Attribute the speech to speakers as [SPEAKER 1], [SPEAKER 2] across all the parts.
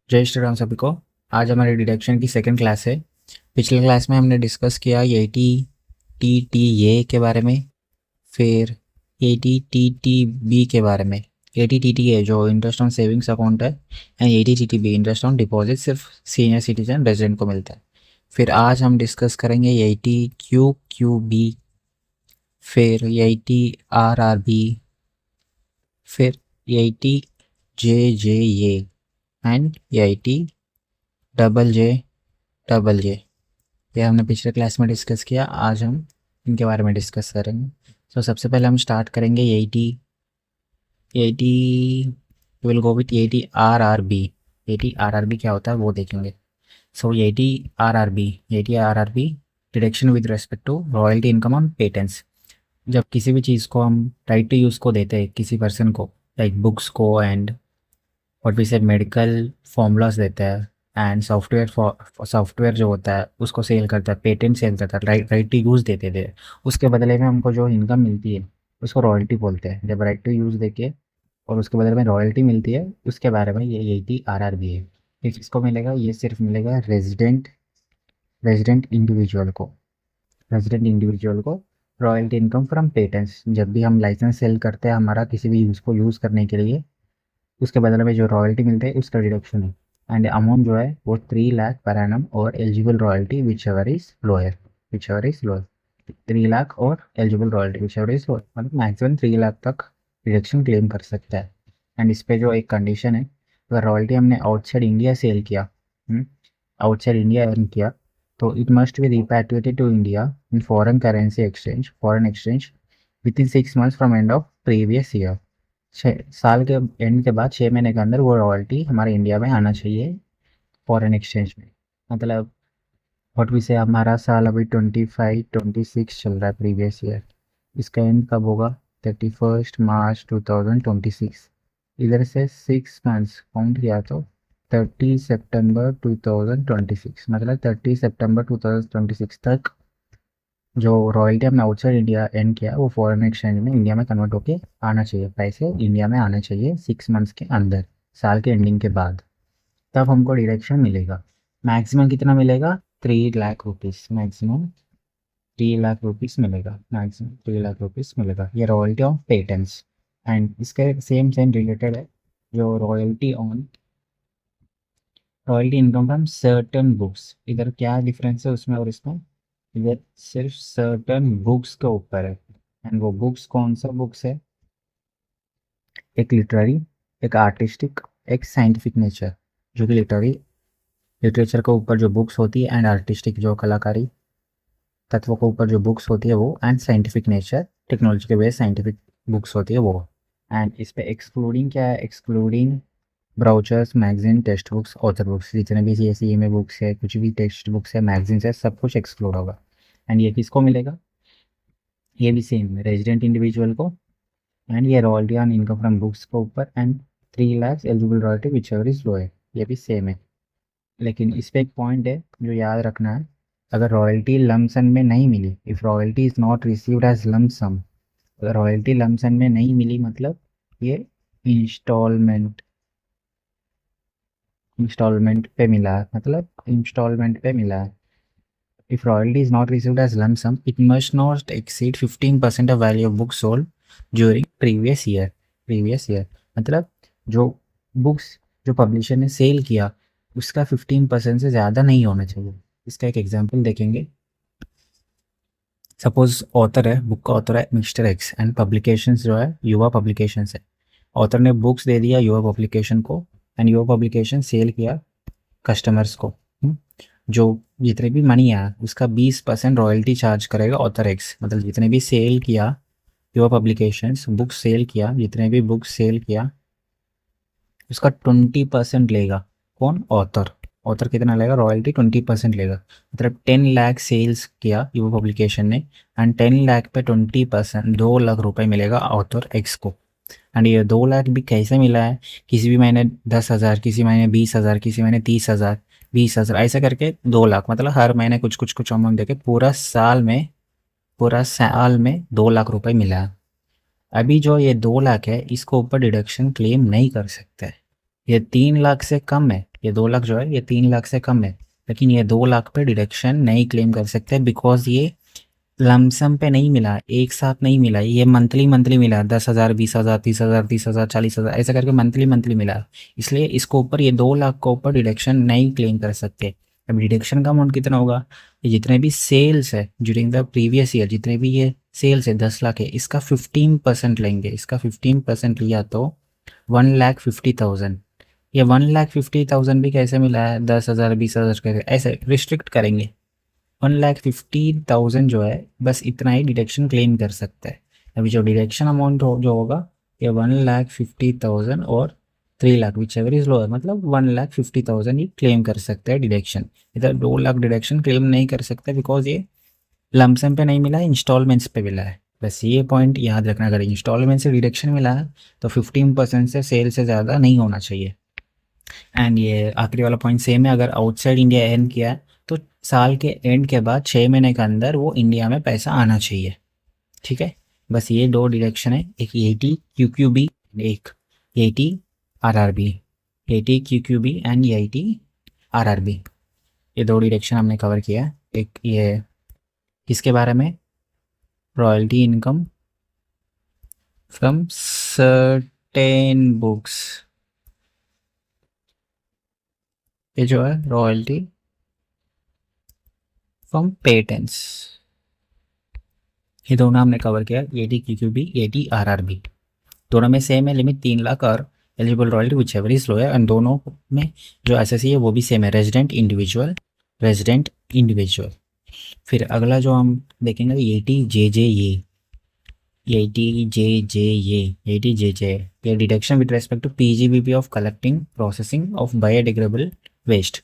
[SPEAKER 1] जय श्री राम सभी को। आज हमारी डिडक्शन की सेकंड क्लास है। पिछले क्लास में हमने डिस्कस किया एटी टी टी ए के बारे में, फिर एटी टी टी बी के बारे में। एटी टी टी ए जो इंटरेस्ट ऑन सेविंग्स अकाउंट है and eighty T T B interest on deposit सिर्फ सीनियर सिटीजन रेजिडेंट को मिलता है। फिर आज हम डिस्कस करेंगे एटी क्यू क्यू बी, फिर एटी आर आर बी, फिर eighty J J A and eighty double J double J. ये हमने पिछले क्लास में डिस्कस किया, आज हम इनके बारे में डिस्कस करेंगे। तो सबसे पहले हम स्टार्ट करेंगे eighty eighty will go with eighty R R B. Eighty R R B क्या होता है वो देखेंगे। So eighty R R B deduction with respect to royalty income on patents. जब किसी भी चीज़ को हम राइट टू यूज़ को देते हैं किसी पर्सन को, लाइक बुक्स को and what we said medical formulas देते हैं एंड सॉफ्टवेयर जो होता है उसको सेल करता है, पेटेंट सेल करता है, राइट टू यूज़ देते थे। उसके बदले में हमको जो इनकम मिलती है उसको रॉयल्टी बोलते हैं। जब राइट टू यूज़ देके और उसके बदले में रॉयल्टी मिलती है, उसके बारे में ये एटी आर आर बी है। ये किसको मिलेगा? ये सिर्फ मिलेगा रेजिडेंट इंडिविजुअल को। Royalty income from patents. जब भी हम लाइसेंस सेल करते हैं हमारा किसी भी यूज़ को यूज़ करने के लिए, उसके बदले में जो रॉयल्टी मिलते हैं उसका डिडक्शन है। एंड अमाउंट जो है वो 3 लाख पर एनम और eligible royalty whichever is lower 3 lakh और eligible royalty whichever is lower, मतलब मैक्सिमम 3 लाख तक डिडक्शन क्लेम कर सकता है। एंड इस पे जो एक कंडीशन है, अगर रॉयल्टी हमने आउटसाइड इंडिया सेल किया, आउटसाइड इंडिया अर्न किया, तो it must be repatriated to India in foreign exchange within 6 months from end of previous year. 6 साल के एंड के बाद 6 महीने के अंदर वो रॉयल्टी हमारे इंडिया में आना चाहिए फॉरेन एक्सचेंज में। मतलब व्हाट वी से हमारा साल अभी 25-26 चल रहा है प्रीवियस ईयर। इसका एंड कब होगा? 31 मार्च 2026। इधर से 6 मंथ्स काउंट किया तो 30 सितंबर 2026, मतलब 30 सितंबर 2026 तक जो रॉयल्टी हमने आउटसाइड इंडिया एंड किया वो फॉरेन एक्सचेंज में इंडिया में कन्वर्ट होके आना चाहिए, पैसे इंडिया में आने चाहिए 6 मंथ्स के अंदर, साल के एंडिंग के बाद। तब हमको डिडक्शन मिलेगा। मैक्सिमम कितना मिलेगा? 3 lakh rupees. Maximum 3 lakh rupees मिलेगा। मैक्सिमम 3 लाख रुपीज़ मिलेगा। ये रॉयल्टी ऑन पेटेंट्स। एंड इसके सेम रिलेटेड है जो royalty income from certain books. इधर क्या डिफरेंस है उसमें और इसमें? इधर सिर्फ सर्टन बुक्स के ऊपर है। एंड वो बुक्स कौन सा बुक्स है? एक लिटरेरी, एक आर्टिस्टिक, एक साइंटिफिक नेचर। जो कि लिटरेचर के ऊपर जो बुक्स होती है एंड आर्टिस्टिक जो कलाकारी तत्वों के ऊपर जो बुक्स होती है वो, एंड साइंटिफिक नेचर टेक्नोलॉजी के बेस साइंटिफिक बुक्स होती है वो। एंड इस पे एक्सक्लूडिंग क्या है? Excluding brochures, magazine, text books, author books. जितने भी सी में बुक्स है, कुछ भी टेक्स्ट बुक्स है, मैगजीन्स है, सब कुछ एक्सक्लूड होगा। एंड ये किसको मिलेगा? ये भी सेम रेजिडेंट इंडिविजुअल को। एंड ये royalty on income from books के ऊपर and 3 lakh eligible royalty whichever is low है, ये भी सेम है। लेकिन इस पे एक पॉइंट है जो याद रखना है। अगर रॉयल्टी लमसम में नहीं मिली, if royalty is not received as lump sum, अगर रॉयल्टी लमसम में नहीं मिली मतलब ये इंस्टॉलमेंट इंस्टॉलमेंट पे मिला है, मतलब इंस्टॉलमेंट पे मिला है। If royalty is not received as lump sum, it must not exceed 15% of value of books sold during previous year. मतलब जो बुक्स जो पब्लिशर ने सेल किया उसका 15% से ज़्यादा नहीं होना चाहिए। इसका एक एग्जांपल देखेंगे। सपोज ऑथर है, बुक का ऑथर है मिस्टर एक्स एंड पब्लिकेशंस जो है युवा पब्लिकेशंस है। ऑथर ने बुक्स दे दिया युवा पब्लिकेशन को एंड युवा पब्लिकेशन सेल किया कस्टमर्स को। जो जितने भी मनी आया उसका 20% रॉयल्टी चार्ज करेगा ऑथर एक्स। मतलब जितने भी सेल किया योर पब्लिकेशंस, बुक सेल किया, जितने भी बुक सेल किया उसका 20% लेगा। कौन? ऑथर कितना लेगा? रॉयल्टी 20% लेगा। मतलब 10 लाख सेल्स किया योर पब्लिकेशन ने एंड 10 लाख पे 20%, 2 लाख रुपए मिलेगा ऑथर एक्स को। एंड ये 2 लाख भी कैसे मिला है? किसी भी महीने 10,000, किसी महीने 20,000, किसी महीने 30,000, 20,000, ऐसे करके 2 लाख, मतलब हर महीने कुछ अमाउंट देके पूरा साल में 2 लाख रुपए मिला है। अभी जो ये 2 लाख है इसको ऊपर डिडक्शन क्लेम नहीं कर सकते। ये 3 लाख से कम है, ये 2 लाख जो है ये 3 लाख से कम है, लेकिन ये 2 लाख पे डिडक्शन नहीं क्लेम कर सकते बिकॉज ये लमसम पे नहीं मिला, एक साथ नहीं मिला, ये मंथली मंथली मिला, 10,000, 20,000, 30,000, 30,000, 40,000 ऐसा करके मंथली मंथली मिला। इसलिए इसको ऊपर ये 2 लाख को ऊपर डिडक्शन नहीं क्लेम कर सकते। अब डिडक्शन का अमाउंट कितना होगा, ये जितने भी सेल्स है ड्यूरिंग द प्रीवियस ईयर, जितने भी ये सेल्स है 10 लाख है, इसका 15% लेंगे। इसका 15% लिया तो 1,50,000। ये 1,50,000 भी कैसे मिला है, 10,000, 20,000 करके ऐसे रिस्ट्रिक्ट करेंगे। 1,50,000 जो है बस इतना ही डिडक्शन क्लेम कर सकता है। अभी जो डिडक्शन अमाउंट जो होगा ये 1,50,000 और 3 lakh which ever is lower, मतलब 1,50,000 ही क्लेम कर सकते हैं डिडक्शन। इधर 2 लाख डिडक्शन क्लेम नहीं कर सकते बिकॉज ये लमसम पे नहीं मिला है, इंस्टॉलमेंट्स पे मिला है। बस ये पॉइंट याद रखना, अगर इंस्टॉलमेंट से डिडक्शन मिला है तो 15% से सेल से ज़्यादा नहीं होना चाहिए। एंड ये आखिरी वाला पॉइंट सेम है, अगर आउटसाइड इंडिया अर्न किया है तो साल के एंड के बाद 6 महीने के अंदर वो इंडिया में पैसा आना चाहिए। ठीक है, बस ये 2 डिडक्शन है, एक एटी क्यूक्यूबी, एक eighty RRB, eighty QQB and eighty RRB. ये 2 डिडक्शन हमने कवर किया है। एक ये किसके बारे में, royalty income from certain books, ये जो है रॉयल्टी फ्रॉम पेटेंट्स, ये दोनों हमने कवर किया, एटी क्यूक्यूबी, एटी आरआरबी। दोनों में सेम है लिमिट 3 लाख और eligible royalty whichever is low है, एंड दोनों में जो एसएससी है वो भी सेम है, रेजिडेंट इंडिविजुअल, रेजिडेंट इंडिविजुअल। फिर अगला जो हम देखेंगे एटी जे जे ये deduction with respect to PGBP of collecting processing of biodegradable waste.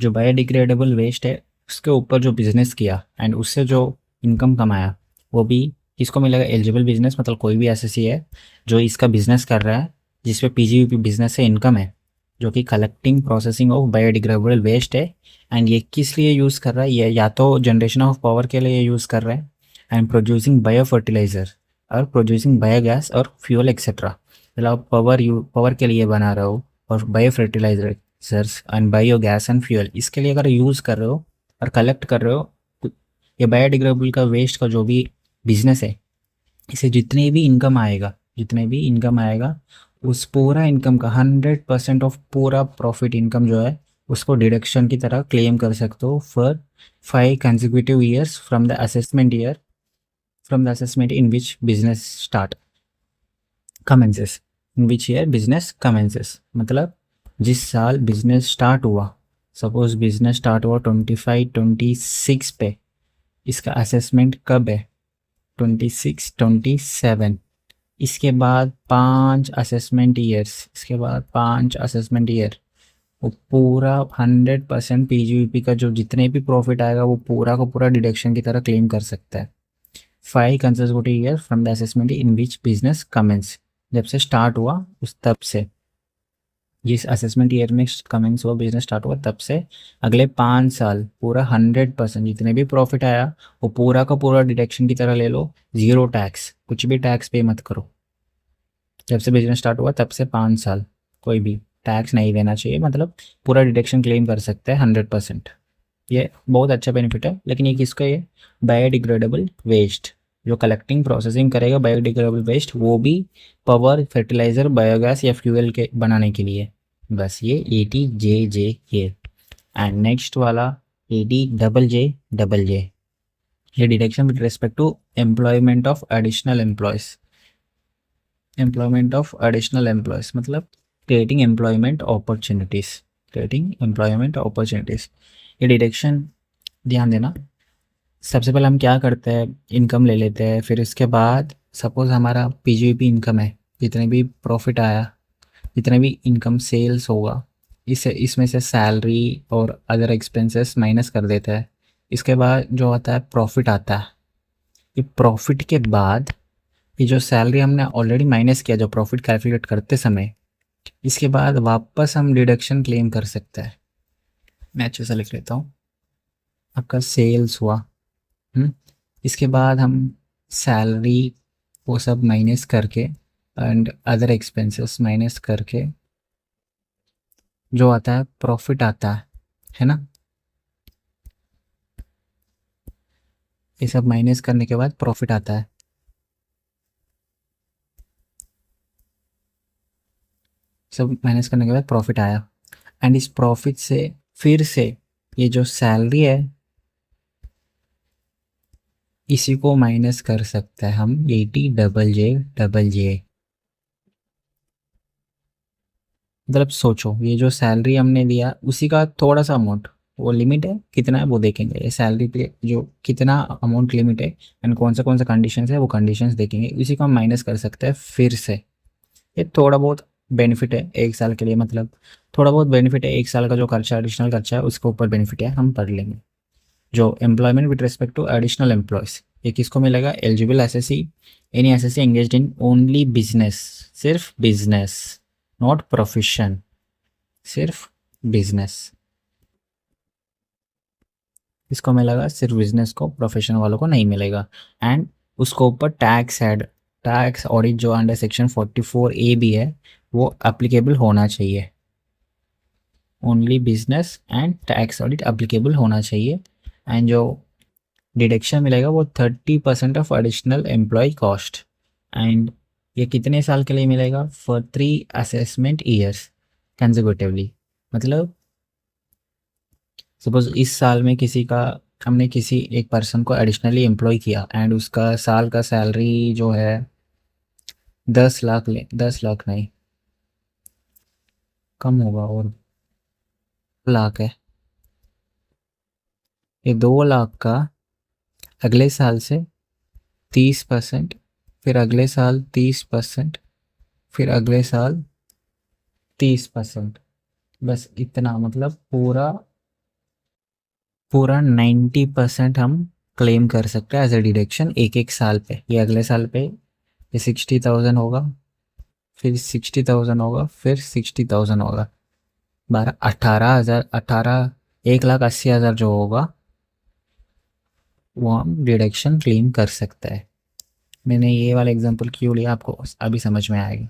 [SPEAKER 1] जो बायोडिग्रेडेबल वेस्ट है उसके ऊपर जो बिजनेस किया एंड उससे जो इनकम कमाया वो भी किसको मिलेगा, एलिजिबल बिजनेस, मतलब कोई भी एसएससी है जो इसका बिजनेस कर रहा है जिसपे पीजीबीपी बिजनेस से इनकम है, जो कि collecting processing of biodegradable waste है। एंड ये किस लिए यूज़ कर रहा है, ये या तो जनरेशन ऑफ पावर के लिए यूज़ कर रहा है एंड प्रोड्यूसिंग बायो फर्टिलाइजर और प्रोड्यूसिंग बायोगैस और फ्यूल एक्सेट्रा, मतलब पावर के लिए बना रहे हो और bio fertilisers and biogas and fuel, इसके लिए अगर यूज़ कर रहे हो और कलेक्ट कर रहे हो तो ये बायोडिग्रेडेबल का वेस्ट का जो भी बिजनेस है, इसे जितने भी इनकम आएगा उस पूरा इनकम का 100% ऑफ पूरा प्रॉफिट इनकम जो है उसको डिडक्शन की तरह क्लेम कर सकते हो for 5 consecutive years from the assessment in which business start commences, in which year business commences, मतलब जिस साल बिजनेस स्टार्ट हुआ, सपोज बिजनेस स्टार्ट हुआ 25-26 पे, इसका असेसमेंट कब है 26-27, इसके बाद 5 असेसमेंट ईयर, वो पूरा 100% पीजीवीपी का जो जितने भी प्रॉफिट आएगा वो पूरा का पूरा डिडक्शन की तरह क्लेम कर सकता है। 5 consecutive year from the assessment in which business commence, जब से स्टार्ट हुआ उस तब से, जिस असेसमेंट ईयर में कमेंस हुआ बिजनेस स्टार्ट हुआ तब से अगले 5 साल पूरा 100% जितने भी प्रॉफिट आया वो पूरा का पूरा डिडक्शन की तरह ले लो, 0 टैक्स, कुछ भी टैक्स पे मत करो। जब से बिजनेस स्टार्ट हुआ तब से 5 साल कोई भी टैक्स नहीं देना चाहिए, मतलब पूरा डिडक्शन क्लेम कर सकते हैं 100%। ये बहुत अच्छा बेनिफिट है, लेकिन ये किसका, ये बायोडिग्रेडेबल वेस्ट, जो कलेक्टिंग प्रोसेसिंग करेगा बायोडिग्रेडेबल वेस्ट, वो भी पावर, फर्टिलाइजर, बायोगैस या फ्यूल के बनाने के लिए। बस ये एटी जे जे ये। एंड नेक्स्ट वाला एटी डबल जे, ये deduction with respect to employment of additional employees, मतलब क्रिएटिंग एम्प्लॉयमेंट अपॉर्चुनिटीज़। ये डिडक्शन ध्यान देना, सबसे पहले हम क्या करते हैं, इनकम ले लेते हैं, फिर इसके बाद सपोज हमारा पीजीवीपी इनकम है, जितने भी प्रॉफिट आया, जितने भी इनकम सेल्स होगा, इसमें से सैलरी और अदर एक्सपेंसेस माइनस कर देते हैं। इसके बाद जो आता है प्रॉफिट आता है, ये प्रॉफिट के बाद ये जो सैलरी हमने ऑलरेडी माइनस किया जो प्रॉफिट कैलकुलेट करते समय, इसके बाद वापस हम डिडक्शन क्लेम कर सकते हैं। मैं अच्छे से लिख लेता हूँ, आपका सेल्स हुआ, इसके बाद हम सैलरी वो सब माइनस करके एंड अदर एक्सपेंसेस माइनस करके जो आता है प्रॉफिट आता है ना। ये सब माइनस करने के बाद प्रॉफिट आता है। सब माइनस करने के बाद प्रॉफिट आया, एंड इस प्रॉफिट से फिर से ये जो सैलरी है इसी को माइनस कर सकते हैं हम 80 JJJ। मतलब सोचो, ये जो सैलरी हमने दिया उसी का थोड़ा सा अमाउंट, वो लिमिट है कितना है वो देखेंगे, ये सैलरी पे जो कितना अमाउंट लिमिट है एंड कौन सा कंडीशंस है वो कंडीशंस देखेंगे, इसी को हम माइनस कर सकते हैं फिर से। ये थोड़ा बहुत बेनिफिट है एक साल के लिए, मतलब थोड़ा बहुत बेनिफिट है, एक साल का जो खर्चा एडिशनल खर्चा है उसके ऊपर बेनिफिट है, हम पढ़ लेंगे। जो employment with respect to additional employees, ये किसको मिलेगा, eligible assessee, any assessee engaged in only business, सिर्फ बिजनेस, नॉट प्रोफेशन, सिर्फ बिजनेस। इसको मिलेगा सिर्फ बिजनेस को, प्रोफेशन वालों को नहीं मिलेगा। एंड उसको ऊपर टैक्स ऐड, टैक्स ऑडिट जो अंडर सेक्शन 44A भी है वो एप्लीकेबल होना चाहिए, only business and tax audit applicable होना चाहिए। एंड जो डिडक्शन मिलेगा वो 30% of additional employee cost. And ये कितने साल के लिए मिलेगा, फॉर 3 असेसमेंट ईयर्स कंसेक्यूटिवली। मतलब सपोज इस साल में किसी का, हमने किसी एक पर्सन को एडिशनली एम्प्लॉय किया एंड उसका साल का सैलरी जो है 10 लाख, 10 लाख नहीं, कम होगा, और लाख है, ये 2 लाख का अगले साल से 30%, फिर अगले साल 30%, फिर अगले साल 30%, बस इतना, मतलब पूरा पूरा 90% हम क्लेम कर सकते हैं एज ए डिडक्शन एक एक साल पे। ये अगले साल पे ये 60,000 होगा, फिर 60,000 होगा, फिर 60,000 होगा, 18,000, 1,80,000 जो होगा वो हम डिडक्शन क्लेम कर सकते हैं। मैंने ये वाला एग्जांपल क्यों लिया आपको अभी समझ में आएगा।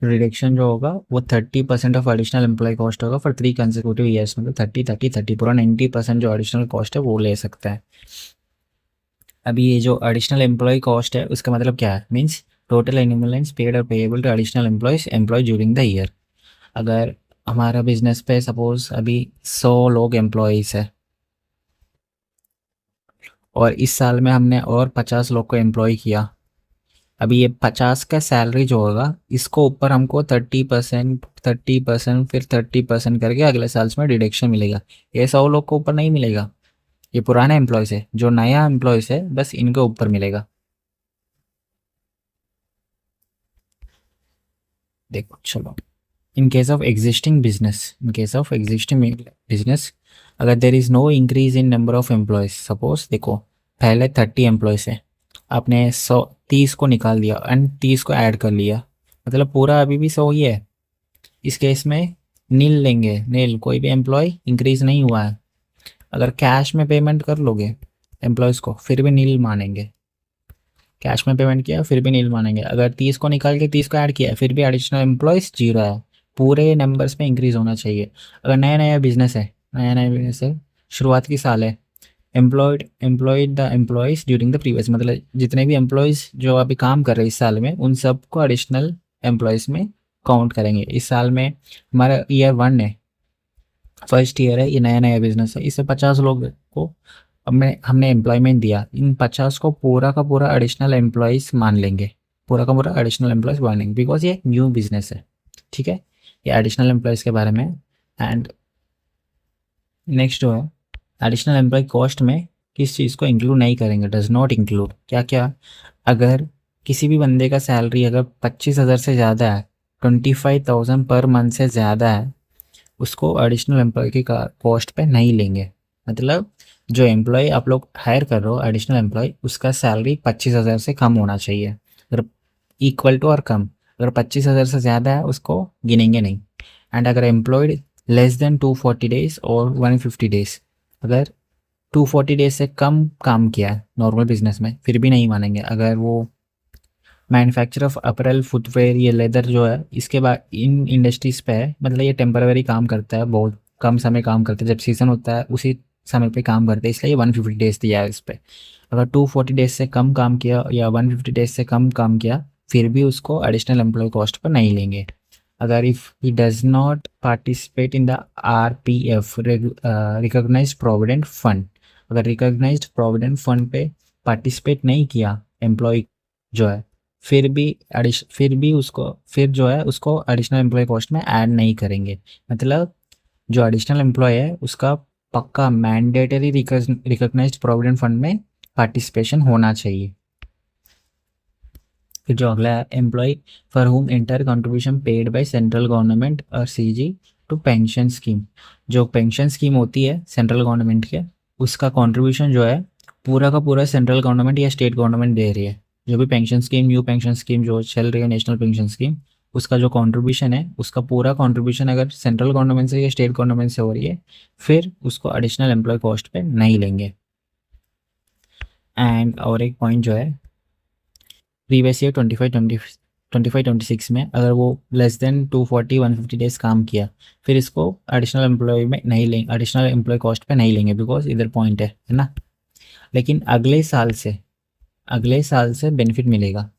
[SPEAKER 1] रिडक्शन जो होगा वो 30% ऑफ एडिशनल एम्प्लॉय कॉस्ट होगा फॉर 3 कंसेक्यूटिव ईयर्स, मतलब 30 पूरा 90% जो एडिशनल कॉस्ट है वो ले सकता है। अभी ये जो एडिशनल एम्प्लॉय कॉस्ट है उसका मतलब क्या है, मीन्स टोटल एनुअल पेड और payable to additional employees employed during the year. अगर हमारा बिजनेस पे सपोज अभी 100 लोग एम्प्लॉयज़ है और इस साल में हमने और 50 लोग को एम्प्लॉय किया, अभी ये 50 का सैलरी जो होगा इसको ऊपर हमको 30%, 30%, फिर 30% करके अगले साल में डिडक्शन मिलेगा। ये 100 लोग को ऊपर नहीं मिलेगा, ये पुराने एम्प्लॉयज़ है, जो नया एम्प्लॉयज़ है बस इनके ऊपर मिलेगा। देखो चलो, in case of existing business, अगर there is no increase in number of employees, suppose देखो पहले 30 एम्प्लॉयज़ है, आपने 30 को निकाल दिया एंड 30 को ऐड कर लिया, मतलब पूरा अभी भी 100 ही है। इस केस में नील लेंगे, नील, कोई भी एम्प्लॉय इंक्रीज नहीं हुआ है। अगर कैश में पेमेंट कर लोगे एम्प्लॉयज़ को फिर भी नील मानेंगे, कैश में पेमेंट किया फिर भी नील मानेंगे। अगर 30 को निकाल के 30 को ऐड किया फिर भी एडिशनल एम्प्लॉयज़ 0 है, पूरे नंबर्स में इंक्रीज होना चाहिए। अगर नया नया बिजनेस है, शुरुआत की साल है, employed the employees during the previous, मतलब जितने भी एम्प्लॉयज़ जो अभी काम कर रहे हैं इस साल में उन सबको एडिशनल एम्प्लॉयज़ में काउंट करेंगे। इस साल में हमारा ईयर 1 है, फर्स्ट ईयर है, ये नया नया बिजनेस है, इससे 50 लोग को हमने एम्प्लॉयमेंट दिया, इन 50 को पूरा का पूरा एडिशनल एम्प्लॉयज़ मान लेंगे, पूरा का पूरा एडिशनल एम्प्लॉयज़ मान लेंगे, बिकॉज ये न्यू बिजनेस है। ठीक है, ये एडिशनल एम्प्लॉयज़ के बारे में। एंड नेक्स्ट जो है एडिशनल एम्प्लॉय कॉस्ट में किस चीज़ को इंक्लूड नहीं करेंगे, डज नॉट इंक्लूड, क्या क्या, अगर किसी भी बंदे का सैलरी अगर 25,000 से ज़्यादा है, 25,000 पर मंथ से ज़्यादा है, उसको एडिशनल एम्प्लॉय की कॉस्ट पे नहीं लेंगे। मतलब जो एम्प्लॉय आप लोग हायर कर रहे हो एडिशनल एम्प्लॉय, उसका सैलरी 25,000 से कम होना चाहिए, अगर इक्वल टू और कम, अगर 25,000 से ज़्यादा है उसको गिनेंगे नहीं। एंड अगर एम्प्लॉयड लेस देन 240 डेज और 150 डेज, अगर 240 डेज से कम काम किया है नॉर्मल बिजनेस में, फिर भी नहीं मानेंगे। अगर वो मैन्युफैक्चर ऑफ अपरेल, फुटवेयर, ये लेदर जो है इसके बाद इन इंडस्ट्रीज पे है, मतलब ये टेम्पररी काम करता है, बहुत कम समय काम करते हैं, जब सीजन होता है उसी समय पे काम करते हैं, इसलिए ये 150 डेज दिया है इस पे। अगर 240 डेज से कम काम किया या 150 डेज से कम काम किया, फिर भी उसको एडिशनल एम्प्लॉय कॉस्ट पर नहीं लेंगे। अगर if he does not participate in the RPF, recognised provident fund, अगर रिकॉग्नाइज्ड प्रोविडेंट फंड पे पार्टिसिपेट नहीं किया एम्प्लॉय जो है, फिर भी उसको फिर जो है उसको एडिशनल एम्प्लॉय कॉस्ट में ऐड नहीं करेंगे। मतलब जो एडिशनल एम्प्लॉय है उसका पक्का मैंडेटरी रिकॉग्नाइज्ड प्रोविडेंट फंड में पार्टिसिपेशन होना चाहिए। फिर जो अगला है, employee for whom inter contribution paid by central government और CG टू पेंशन स्कीम, जो पेंशन स्कीम होती है सेंट्रल गवर्नमेंट के, उसका कंट्रीब्यूशन जो है पूरा का पूरा सेंट्रल गवर्नमेंट या स्टेट गवर्नमेंट दे रही है। जो भी pension scheme, new pension scheme जो चल रही है, नेशनल पेंशन स्कीम, उसका जो कंट्रीब्यूशन है, उसका पूरा कंट्रीब्यूशन अगर सेंट्रल गवर्नमेंट से या स्टेट गवर्नमेंट से हो रही है, फिर उसको एडिशनल एम्प्लॉय कॉस्ट पे नहीं लेंगे। एंड और एक पॉइंट जो है, प्रीवियस ईयर 25-26 में अगर वो लेस देन 240-150 डेज काम किया, फिर इसको एडिशनल एम्प्लॉय में नहीं लेंगे, एडिशनल एम्प्लॉय कॉस्ट पे नहीं लेंगे, बिकॉज इधर पॉइंट है ना। लेकिन अगले साल से बेनिफिट मिलेगा,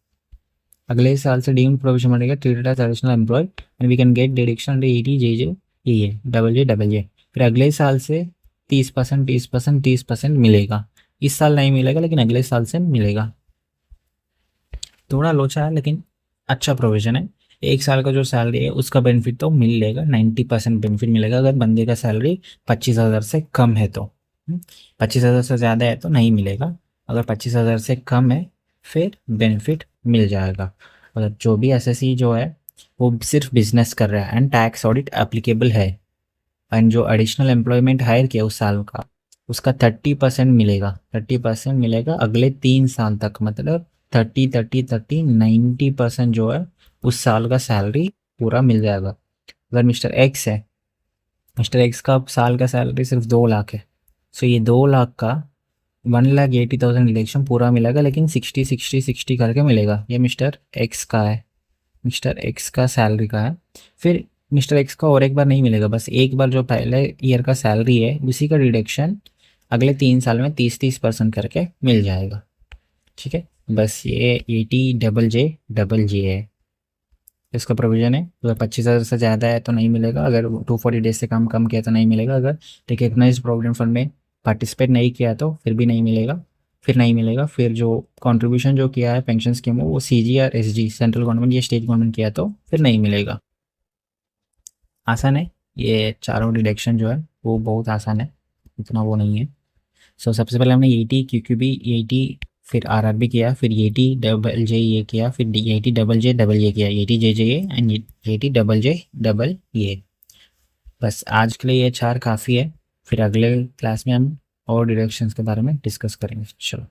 [SPEAKER 1] अगले साल से डीम्ड प्रोविजन मिलेगा, treated as additional employee and we can get deduction under ET, JJ, EA, AA। फिर अगले साल से 30% मिलेगा। इस साल नहीं मिलेगा लेकिन अगले साल से मिलेगा। थोड़ा लोचा है लेकिन अच्छा प्रोविजन है। 1 साल का जो सैलरी है उसका बेनिफिट तो मिल लेगा, 90% बेनिफिट मिलेगा अगर बंदे का सैलरी 25,000 से कम है तो। 25,000 से ज़्यादा है तो नहीं मिलेगा। अगर 25,000 से कम है फिर बेनिफिट मिल जाएगा। मतलब जो भी SSE जो है वो सिर्फ बिजनेस कर रहा है एंड टैक्स ऑडिट एप्लीकेबल है, एंड जो एडिशनल एम्प्लॉयमेंट हायर किया उस साल का उसका 30% मिलेगा, 30% मिलेगा अगले 3 साल तक। मतलब 90% जो है उस साल का सैलरी पूरा मिल जाएगा। अगर मिस्टर एक्स है, मिस्टर एक्स का साल का सैलरी सिर्फ 2 लाख है, सो ये 2 लाख का 1,80,000 डिडक्शन पूरा मिलेगा, लेकिन 60-60-60 करके मिलेगा। ये मिस्टर एक्स का है, मिस्टर एक्स का सैलरी का है। फिर मिस्टर एक्स का और एक बार नहीं मिलेगा, बस एक बार जो पहले ईयर का सैलरी है उसी का डिडक्शन अगले 3 साल में 30% करके मिल जाएगा। ठीक है, बस ये AT-JJJJ है, इसका प्रोविज़न है। अगर 25,000 से ज़्यादा है तो नहीं मिलेगा, अगर 240 डेज से कम किया तो नहीं मिलेगा, अगर रिकग्नाइज प्रोविडेंट फंड में पार्टिसिपेट नहीं किया तो फिर भी नहीं मिलेगा, फिर नहीं मिलेगा। फिर जो कंट्रीब्यूशन जो किया है पेंशन स्कीम में वो CG और SG सेंट्रल गवर्नमेंट या स्टेट गवर्नमेंट किया तो फिर नहीं मिलेगा। आसान है, ये चारों डिडक्शन जो है वो बहुत आसान है, इतना वो नहीं है। सो सबसे पहले हमने ET QQB ET, फिर RRB किया, फिर AT-JJE किया, फिर AT-JJE किया, AT-JJE एंड AT-JJE। बस आज के लिए ये 4 काफ़ी है, फिर अगले क्लास में हम और डिडक्शंस के बारे में डिस्कस करेंगे। चलो।